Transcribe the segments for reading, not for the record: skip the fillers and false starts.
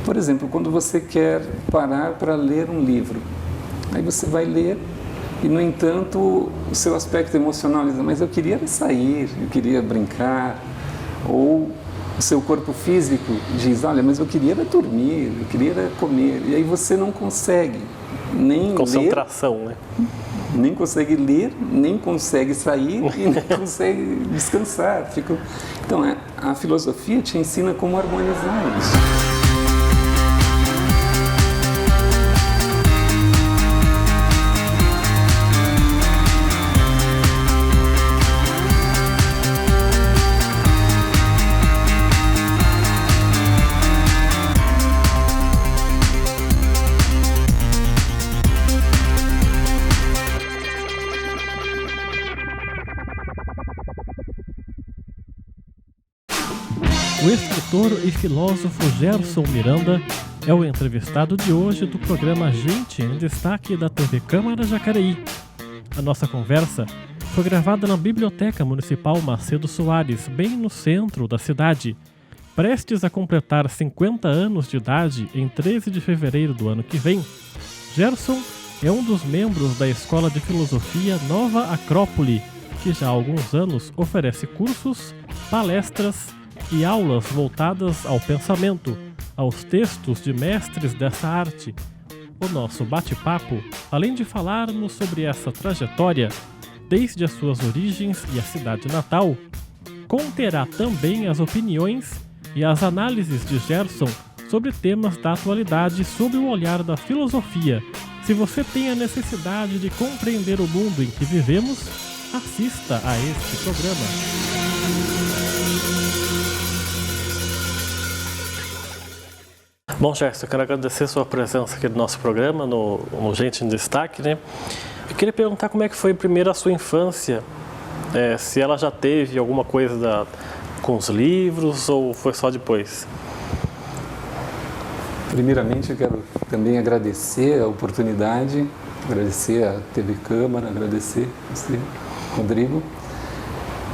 Por exemplo, quando você quer parar para ler um livro, aí você vai ler e, no entanto, o seu aspecto emocional diz, mas eu queria sair, eu queria brincar, ou o seu corpo físico diz, olha, mas eu queria dormir, eu queria comer, e aí você não consegue nem concentração, ler, né? Nem consegue ler, nem consegue sair e nem consegue descansar. Então, a filosofia te ensina como harmonizar isso. O escritor e filósofo Gerson Miranda é o entrevistado de hoje do programa Gente em Destaque da TV Câmara Jacareí. A nossa conversa foi gravada na Biblioteca Municipal Macedo Soares, bem no centro da cidade. Prestes a completar 50 anos de idade em 13 de fevereiro do ano que vem, Gerson é um dos membros da Escola de Filosofia Nova Acrópole, que já há alguns anos oferece cursos, palestras e aulas voltadas ao pensamento, aos textos de mestres dessa arte. O nosso bate-papo, além de falarmos sobre essa trajetória, desde as suas origens e a cidade natal, conterá também as opiniões e as análises de Gerson sobre temas da atualidade sob o olhar da filosofia. Se você tem a necessidade de compreender o mundo em que vivemos, assista a este programa. Bom, Gerson, eu quero agradecer a sua presença aqui no nosso programa, no Gente em Destaque, né? Eu queria perguntar como é que foi primeiro a sua infância, se ela já teve alguma coisa com os livros ou foi só depois? Primeiramente, eu quero também agradecer a oportunidade, agradecer a TV Câmara, agradecer a você, Rodrigo,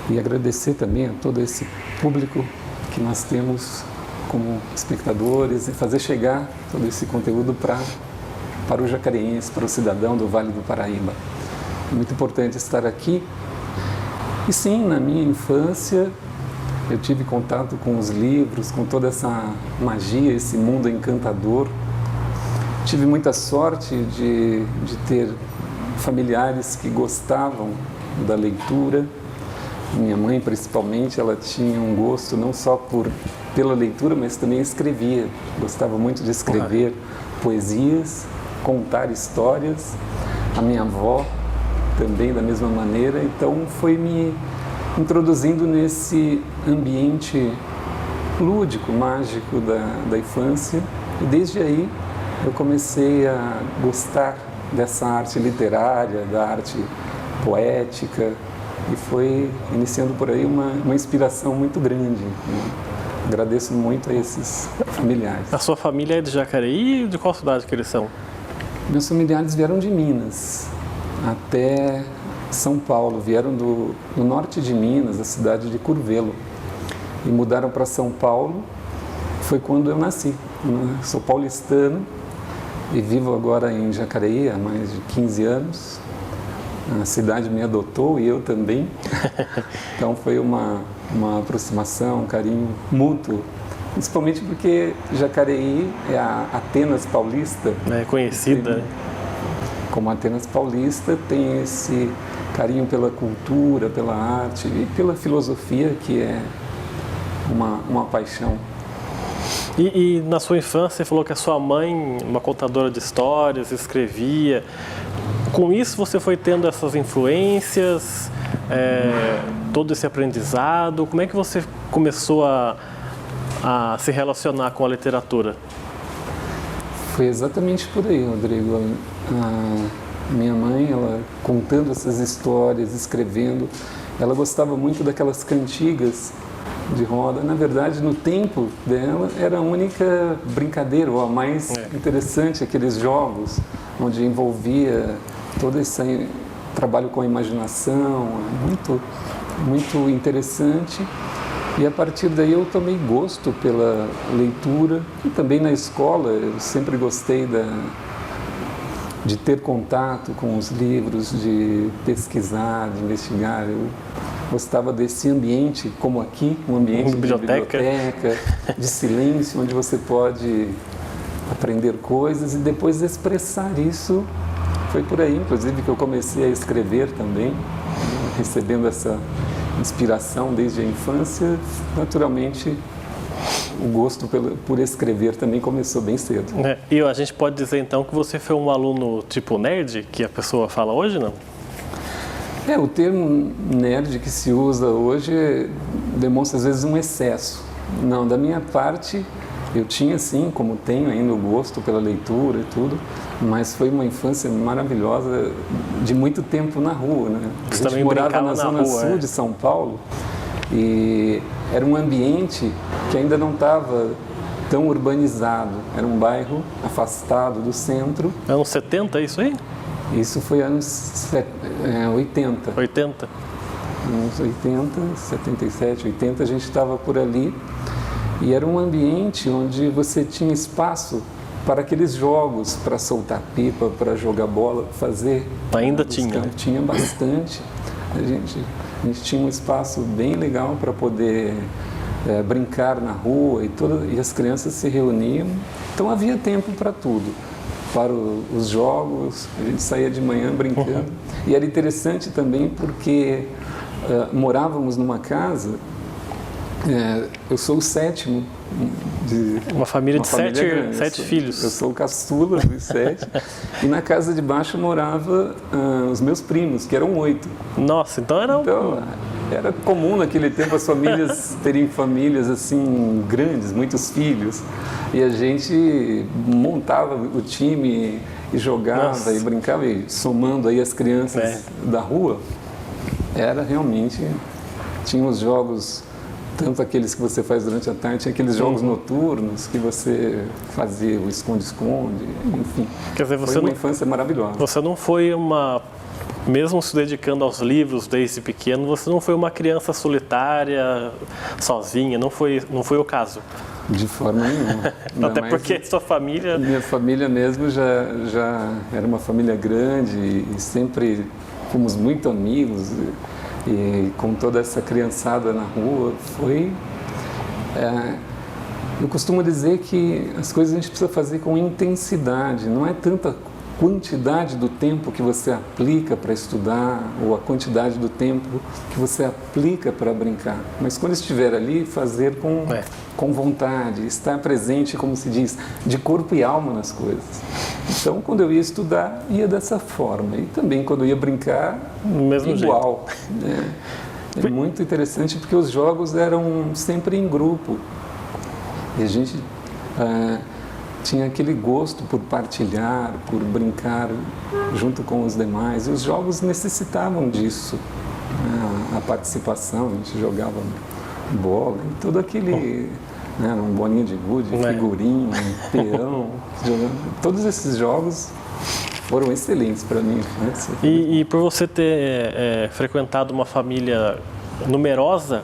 e agradecer também a todo esse público que nós temos como espectadores e fazer chegar todo esse conteúdo para o jacareense, para o cidadão do Vale do Paraíba. É muito importante estar aqui. E sim, na minha infância, eu tive contato com os livros, com toda essa magia, esse mundo encantador. Tive muita sorte de ter familiares que gostavam da leitura. Minha mãe, principalmente, ela tinha um gosto não só pela leitura, mas também escrevia. Gostava muito de escrever poesias, contar histórias. A minha avó também, da mesma maneira. Então, foi me introduzindo nesse ambiente lúdico, mágico da infância. E desde aí, eu comecei a gostar dessa arte literária, da arte poética, e foi iniciando por aí uma inspiração muito grande. Agradeço muito a esses familiares. A sua família é de Jacareí? De qual cidade que eles são? Meus familiares vieram de Minas até São Paulo. Vieram do norte de Minas, da cidade de Curvelo. E mudaram para São Paulo. Foi quando eu nasci. Eu sou paulistano e vivo agora em Jacareí há mais de 15 anos. A cidade me adotou e eu também. Então foi uma aproximação, um carinho mútuo. Principalmente porque Jacareí é a Atenas paulista. É conhecida. Como Atenas paulista, tem esse carinho pela cultura, pela arte e pela filosofia, que é uma paixão. E na sua infância, você falou que a sua mãe, uma contadora de histórias, escrevia. Com isso você foi tendo essas influências, todo esse aprendizado. Como é que você começou a se relacionar com a literatura? Foi exatamente por aí, Rodrigo. A minha mãe, ela contando essas histórias, escrevendo, ela gostava muito daquelas cantigas de roda. Na verdade, no tempo dela, era a única brincadeira, ou a mais interessante, aqueles jogos onde envolvia todo esse trabalho com a imaginação, muito, muito interessante. E a partir daí eu tomei gosto pela leitura e também na escola eu sempre gostei de ter contato com os livros, de pesquisar, de investigar. Eu gostava desse ambiente, como aqui, um ambiente de biblioteca, de silêncio, onde você pode aprender coisas e depois expressar isso. Foi por aí, inclusive, que eu comecei a escrever também, recebendo essa inspiração desde a infância. Naturalmente, o gosto por escrever também começou bem cedo. E a gente pode dizer, então, que você foi um aluno tipo nerd, que a pessoa fala hoje, não? O termo nerd que se usa hoje demonstra, às vezes, um excesso. Não, da minha parte, eu tinha, sim, como tenho ainda, o gosto pela leitura e tudo, mas foi uma infância maravilhosa, de muito tempo na rua, né? A gente morava na zona sul de São Paulo e era um ambiente que ainda não estava tão urbanizado. Era um bairro afastado do centro. Anos 70, é isso aí? Isso foi anos 80. 80? Anos 80, 77, 80, a gente estava por ali. E era um ambiente onde você tinha espaço para aqueles jogos, para soltar pipa, para jogar bola, fazer... Ainda tinha? Tinha bastante. A gente tinha um espaço bem legal para poder brincar na rua e as crianças se reuniam. Então havia tempo para tudo. Para os jogos, a gente saía de manhã brincando. E era interessante também porque morávamos numa casa... eu sou o sétimo de uma família de sete filhos. Eu sou o caçula dos 7. E na casa de baixo moravam os meus primos, que eram 8. Nossa, então era comum naquele tempo as famílias terem famílias assim grandes, muitos filhos. E a gente montava o time e jogava. Nossa. E brincava, e somando aí as crianças da rua, era realmente... Tinha os jogos... Tanto aqueles que você faz durante a tarde, tinha aqueles jogos noturnos que você fazia, o esconde-esconde, enfim. Quer dizer, foi uma infância maravilhosa. Você não foi mesmo se dedicando aos livros desde pequeno, você não foi uma criança solitária, sozinha, não foi o caso? De forma nenhuma. Até porque sua família... Minha família mesmo já era uma família grande e sempre fomos muito amigos. E com toda essa criançada na rua, eu costumo dizer que as coisas a gente precisa fazer com intensidade, não é tanta quantidade do tempo que você aplica para estudar ou a quantidade do tempo que você aplica para brincar, mas quando estiver ali, fazer com vontade, estar presente, como se diz, de corpo e alma nas coisas. Então, quando eu ia estudar, ia dessa forma. E também, quando eu ia brincar, mesmo igual. Né? É muito interessante, porque os jogos eram sempre em grupo. E a gente tinha aquele gosto por partilhar, por brincar junto com os demais. E os jogos necessitavam disso. A participação, a gente jogava bola, e todo aquele... um bolinho de gude, figurinha, peão, todos esses jogos foram excelentes para mim. E por você ter frequentado uma família numerosa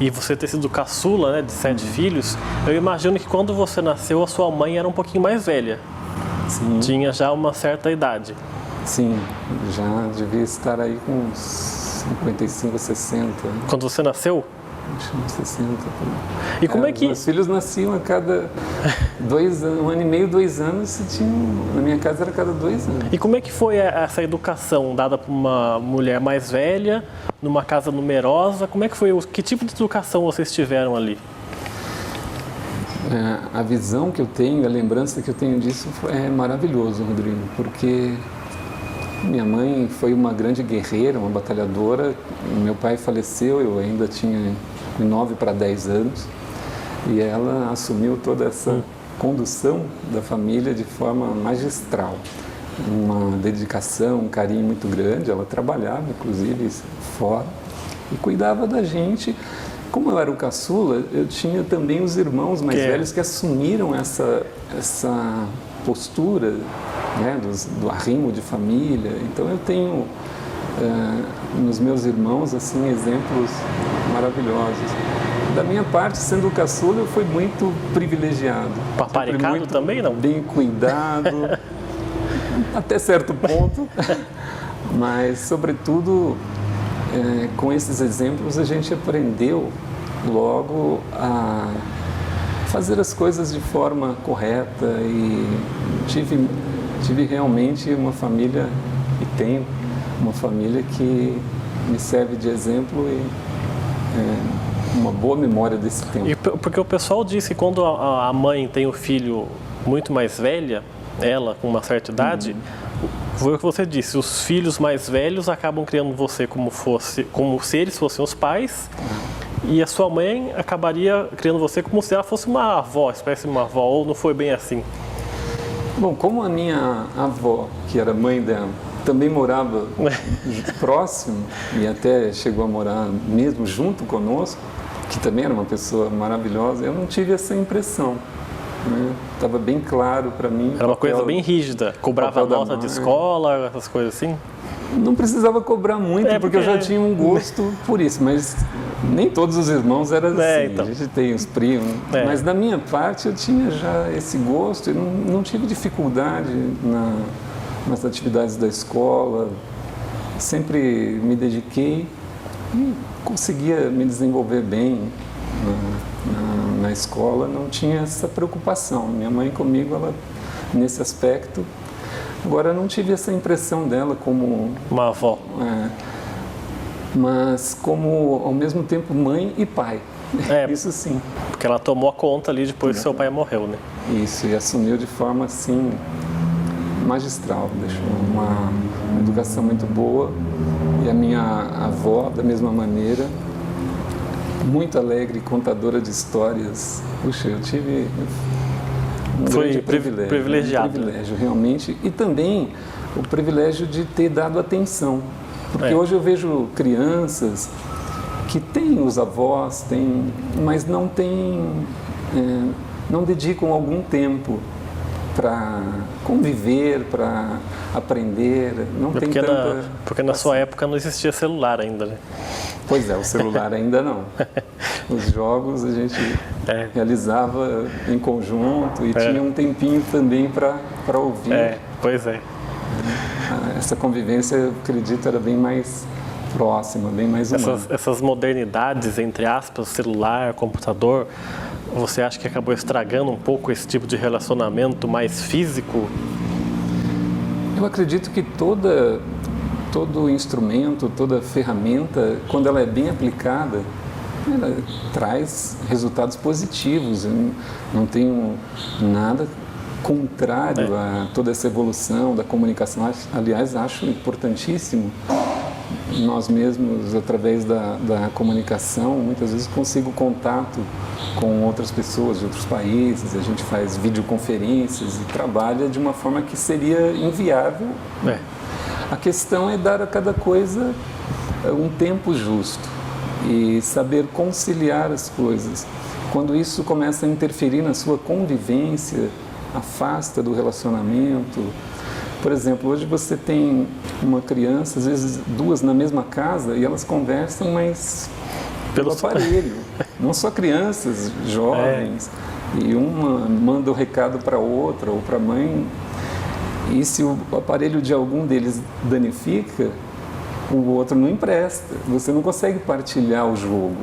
e você ter sido caçula, de 7 filhos, eu imagino que quando você nasceu a sua mãe era um pouquinho mais velha. Sim. Tinha já uma certa idade. Sim, já devia estar aí com uns 55, 60. Quando você nasceu? 60. E como é que... Meus filhos nasciam a cada 2 anos, 1 ano e meio, 2 anos, na minha casa era a cada 2 anos. E como é que foi essa educação dada por uma mulher mais velha, numa casa numerosa? Como é que foi? Que tipo de educação vocês tiveram ali? A visão que eu tenho, a lembrança que eu tenho disso é maravilhoso, Rodrigo, porque minha mãe foi uma grande guerreira, uma batalhadora. Meu pai faleceu, eu ainda tinha 9 para 10 anos, e ela assumiu toda essa condução da família de forma magistral. Uma dedicação, um carinho muito grande. Ela trabalhava, inclusive, fora e cuidava da gente. Como eu era o caçula, eu tinha também os irmãos mais velhos que assumiram essa postura, do arrimo de família. Então eu tenho nos meus irmãos assim exemplos maravilhosos. Da minha parte, sendo o caçula, eu fui muito privilegiado. Paparicado muito também, não? Bem cuidado, até certo ponto. Mas, sobretudo, com esses exemplos, a gente aprendeu logo a fazer as coisas de forma correta e tive realmente uma família, e tenho uma família que me serve de exemplo e uma boa memória desse tempo. E porque o pessoal diz que quando a mãe tem o filho muito mais velha, ela com uma certa idade, foi o que você disse, os filhos mais velhos acabam criando você como se eles fossem os pais, e a sua mãe acabaria criando você como se ela fosse uma avó, espécie de uma avó, ou não foi bem assim? Bom, como a minha avó, que era mãe dela, também morava próximo e até chegou a morar mesmo junto conosco, que também era uma pessoa maravilhosa, eu não tive essa impressão. Estava bem claro para mim. Era uma coisa bem rígida, cobrava nota de escola, essas coisas assim? Não precisava cobrar muito, porque eu já tinha um gosto por isso, mas nem todos os irmãos eram assim, então. A gente tem os primos, mas da minha parte eu tinha já esse gosto e não tive dificuldade nas atividades da escola, sempre me dediquei e conseguia me desenvolver bem na escola, não tinha essa preocupação. Minha mãe comigo, ela, nesse aspecto, agora eu não tive essa impressão dela como uma avó, mas como ao mesmo tempo mãe e pai. Isso sim. Porque ela tomou a conta ali depois que seu pai morreu, né? Isso, e assumiu de forma assim magistral, deixou uma educação muito boa. E a minha avó, da mesma maneira, muito alegre, contadora de histórias. Puxa, eu tive um grande privilegiado. Um privilégio, realmente. E também o privilégio de ter dado atenção. Porque hoje eu vejo crianças que têm os avós, mas não dedicam algum tempo para conviver, para aprender. Não tem tanta... Porque na sua época não existia celular ainda, né? Pois é, o celular ainda não. Os jogos a gente realizava em conjunto e tinha um tempinho também para ouvir. Pois é. Essa convivência, eu acredito, era bem mais próxima, bem mais humana. Essas modernidades, entre aspas, celular, computador, você acha que acabou estragando um pouco esse tipo de relacionamento mais físico? Eu acredito que todo instrumento, toda ferramenta, quando ela é bem aplicada, ela traz resultados positivos. Eu não tenho nada contrário a toda essa evolução da comunicação. Aliás, acho importantíssimo. Nós mesmos, através da comunicação, muitas vezes consigo contato com outras pessoas de outros países, a gente faz videoconferências e trabalha de uma forma que seria inviável. A questão é dar a cada coisa um tempo justo e saber conciliar as coisas. Quando isso começa a interferir na sua convivência, afasta do relacionamento. Por exemplo, hoje você tem uma criança, às vezes duas na mesma casa, e elas conversam, mas pelo aparelho. Não só crianças, jovens, e uma manda o recado para outra ou para a mãe. E se o aparelho de algum deles danifica, o outro não empresta. Você não consegue partilhar o jogo.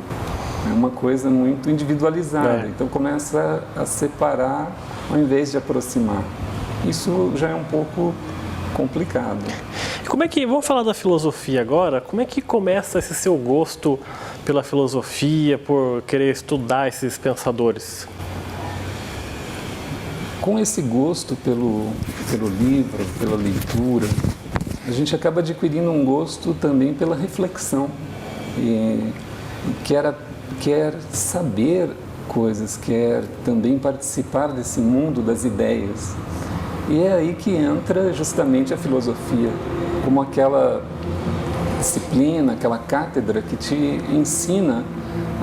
É uma coisa muito individualizada. Então começa a separar ao invés de aproximar. Isso já é um pouco complicado. Vamos falar da filosofia agora. Como é que começa esse seu gosto pela filosofia, por querer estudar esses pensadores? Com esse gosto pelo livro, pela leitura, a gente acaba adquirindo um gosto também pela reflexão. E quer saber coisas, quer também participar desse mundo das ideias. E é aí que entra justamente a filosofia, como aquela disciplina, aquela cátedra que te ensina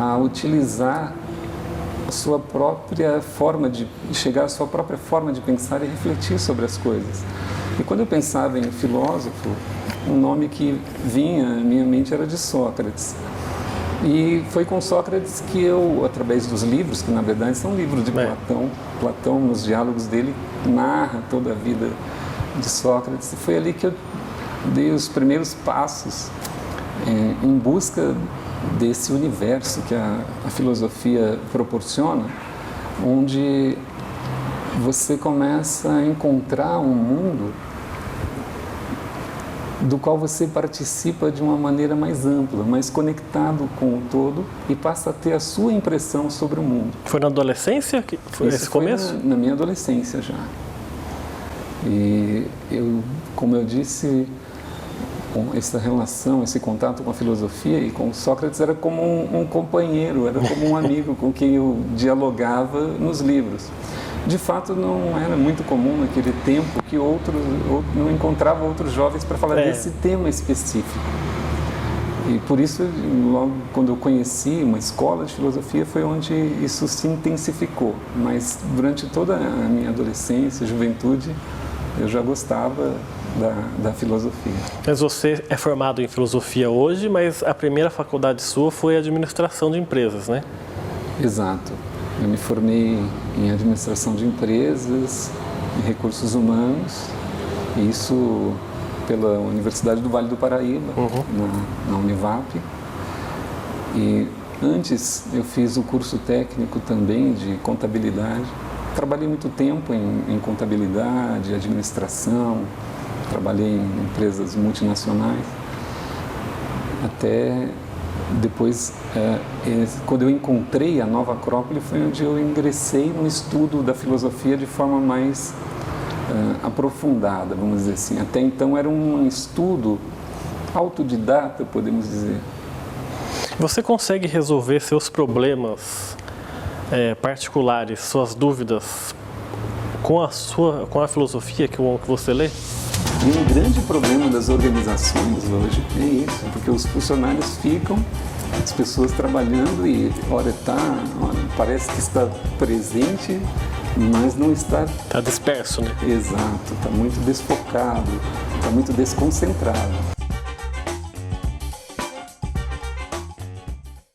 a utilizar a sua própria forma de chegar à sua própria forma de pensar e refletir sobre as coisas. E quando eu pensava em filósofo, um nome que vinha à minha mente era de Sócrates. E foi com Sócrates que eu, através dos livros, que na verdade são livros de Platão, nos diálogos dele, narra toda a vida de Sócrates. E foi ali que eu dei os primeiros passos em busca desse universo que a filosofia proporciona, onde você começa a encontrar um mundo do qual você participa de uma maneira mais ampla, mais conectado com o todo e passa a ter a sua impressão sobre o mundo. Foi na adolescência que foi esse começo? Na minha adolescência já. E eu, como eu disse, essa relação, esse contato com a filosofia e com Sócrates era como um companheiro, era como um amigo com quem eu dialogava nos livros. De fato, não era muito comum naquele tempo que não encontrava outros jovens para falar desse tema específico. E por isso, logo quando eu conheci uma escola de filosofia, foi onde isso se intensificou. Mas durante toda a minha adolescência, juventude, eu já gostava da filosofia. Mas você é formado em filosofia hoje, mas a primeira faculdade sua foi administração de empresas, né? Exato. Eu me formei em administração de empresas, em recursos humanos, e isso pela Universidade do Vale do Paraíba, na Univap. E antes eu fiz o curso técnico também de contabilidade. Trabalhei muito tempo em contabilidade, administração, trabalhei em empresas multinacionais, até depois, quando eu encontrei a Nova Acrópole, foi onde eu ingressei no estudo da filosofia de forma mais aprofundada, vamos dizer assim. Até então era um estudo autodidata, podemos dizer. Você consegue resolver seus problemas particulares, suas dúvidas, com a filosofia que você lê? E um grande problema das organizações hoje é isso, porque os funcionários ficam, as pessoas trabalhando e parece que está presente, mas não está... Está disperso, né? Exato, está muito desfocado, está muito desconcentrado.